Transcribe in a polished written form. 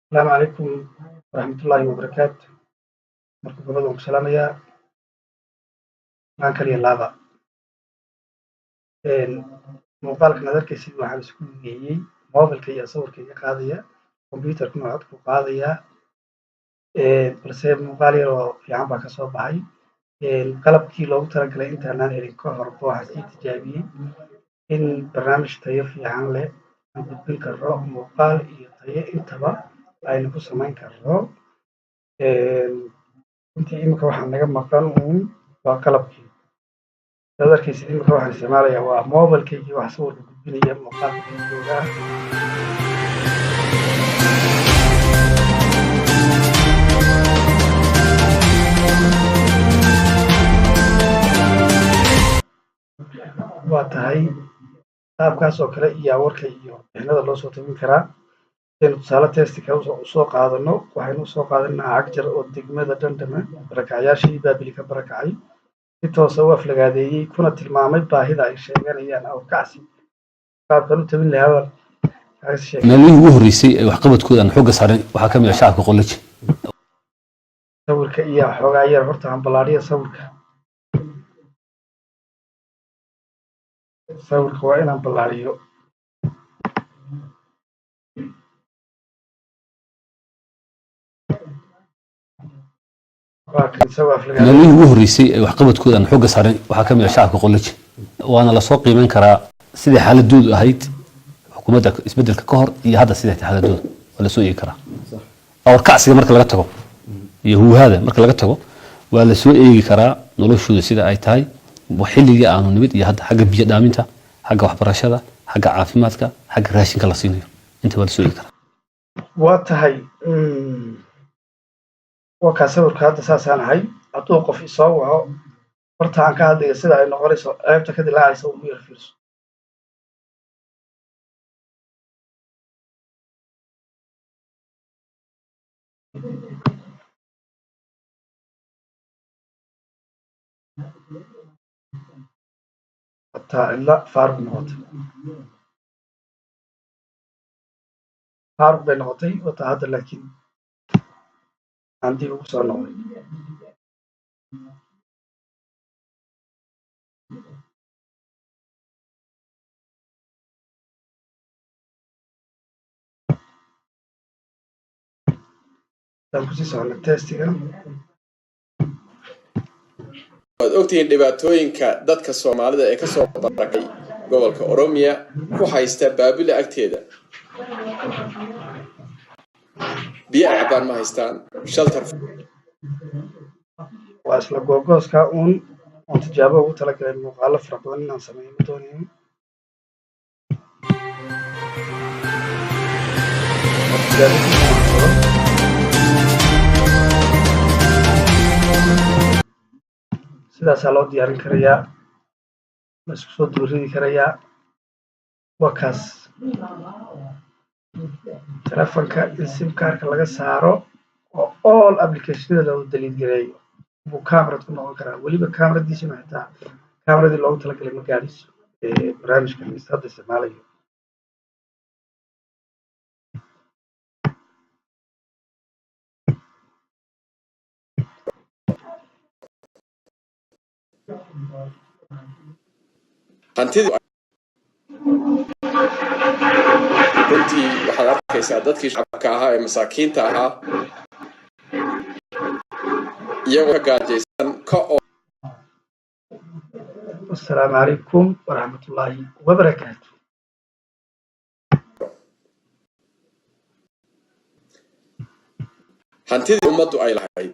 السلام عليكم ورحمة الله وبركاته. marka gobada waan ku salaamayaa maan kaliya laaba muuqaalkan aad arkaysid waxaan isku geeyey moobilka iyo sawirka iga qaadaya kombiyuutarkuna cod ku qaadaya balse muuqaal yar oo fiican baa ka soo baxay qalabkii loogu talagalay intaanaan helin ka hor waxaa sii tijaabiyey in barnaamij tayo fiican leh aan gudbin karno muuqaal iyo tayo intaba aynu ku samayn karno intii imika waxaa naga maqan waa qalabkii aad arkaysid imika waxaan isticmaalayaa waa moobilkaygii wax sawirka gudbinaya muuqaalka videoga waa tahay qaabkaas oo kale iyo warka iyo bixinada loo soo tabin karaa inaynu tusaale testika usoo qaadano waxaynu usoo qaadanaa cagjar oo degmada dhandhama barakacyaashii baabili ka barakacay si toosa u aflagaadeeyey kuna tilmaamay baahida ay sheeganayaan awrkacsi qaabkan u tabin lahaa meelihii ugu horreysay ee waxqabadkooda aan xoogga saarin waxaa ka mid ah shacabka qollaji sawirka iyo xoogaa yar horta aan ballaadhiya sawirka waa inaan ballaadhiyo meelihii ugu horreysay ee waxqabadkooda aan xoogga saarin waxaa ka mid ah shacabka qollaji waana lasoo qiimeyn karaa sidai xaaladoodu ahayd xukuumadda isbeddelka ka hor iyo hadda siday tahay xaaladooda waa lasoo eegi karaa awrkacsiga marka laga tago iyo huuhaada marka laga tago waa lasoo eegi karaa noloshooda sida ay tahay xilligii aanu nimid iyo hadda xagga biyo dhaaminta xagga waxbarashada xagga caafimaadka xagga raashinka la siinayo inta waa lasoo eegi karaa waa tahay wakaa sawirka hadda saasaan ahay hadduu qof isoo waco horta aan ka hadlaya sida ay noqonayso ceebta ka dilaacaysa ugu yar fiirso hataa cidla faaruq bay noqotay wataa hadda laakiin aan dib ugu soo noqday aan kusii socona testiga waad ogtihiin dhibaatooyinka dadka Soomaalida ee ka soo barakay gobolka Oromia ku haysta Baabila agteeda biyo cabaan ma haystaan shelter waa isla googooska uun tijaabo ugu talagalay muuqaalo fara badan inaan sameeyo doonayo sidaasaa loo diyaarin karayaa la isku soo duuridi karayaa waa kaas telefonka in simkaarka laga saaro oo all applicationada loo daliid gareeyo buu kamarad ku noqon karaa weliba kamaradiisuna xitaa kamaradii loogu talagalay ma gaadhayso barnaamijkan hadda isticmaalayo hantidii runtii waxaad arkaysaa dadkii shacabka ahaa ee masaakiinta ahaa iyagoo ka gaajaysan ka oo assalaamu calaykum waraxmatullaahi wabarakaatu hantidii ummaddu ay lahayd